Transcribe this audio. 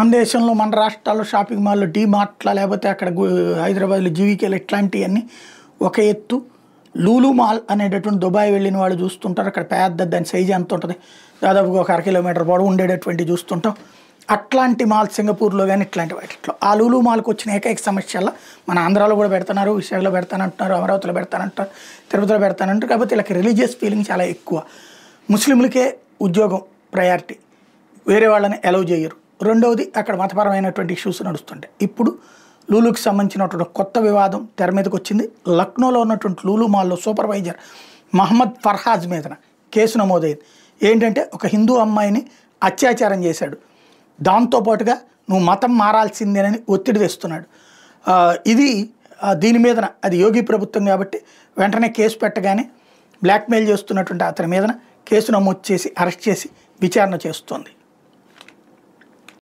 మన దేశంలో మన రాష్ట్రాల్లో షాపింగ్ మాల్లో డీమార్ట్ల లేకపోతే అక్కడ హైదరాబాద్లో జీవికేలు ఇట్లాంటివన్నీ ఒక ఎత్తు. లూలు మాల్ అనేటటువంటి దుబాయ్ వెళ్ళిన వాళ్ళు చూస్తుంటారు. అక్కడ పెద్ద దాని సైజు ఎంత ఉంటుంది, దాదాపుగా ఒక 1/2 కిలోమీటర్ పొడవు ఉండేటటువంటి చూస్తుంటాం. అట్లాంటి మాల్ సింగపూర్లో కానీ ఇట్లాంటి వాటిలో ఆ లూలు మాల్కి వచ్చిన ఏకైక సమస్యల్లో మన ఆంధ్రాలో కూడా పెడుతున్నారు, విశాఖలో పెడతానంటున్నారు, అమరావతిలో పెడతానంటారు, తిరుపతిలో పెడతానంటారు. కాకపోతే వీళ్ళకి రిలీజియస్ ఫీలింగ్ చాలా ఎక్కువ. ముస్లింలకే ఉద్యోగం ప్రయారిటీ, వేరే వాళ్ళని అలౌ చేయరు. రెండవది అక్కడ మతపరమైనటువంటి ఇష్యూస్ నడుస్తుంటాయి. ఇప్పుడు లూలుకి సంబంధించినటువంటి కొత్త వివాదం తెర మీదకి వచ్చింది. లక్నోలో ఉన్నటువంటి లూలు మాల్లో సూపర్వైజర్ మహమ్మద్ ఫర్హాజ్ మీద కేసు నమోదైంది. ఏంటంటే ఒక హిందూ అమ్మాయిని అత్యాచారం చేశాడు, దాంతోపాటుగా నువ్వు మతం మారాల్సిందేనని ఒత్తిడి తెస్తున్నాడు. ఇది దీని మీదన అది యోగి ప్రభుత్వం కాబట్టి వెంటనే కేసు పెట్టగానే బ్లాక్మెయిల్ చేస్తున్నటువంటి అతని మీదన కేసు నమోదు చేసి అరెస్ట్ చేసి విచారణ చేస్తోంది.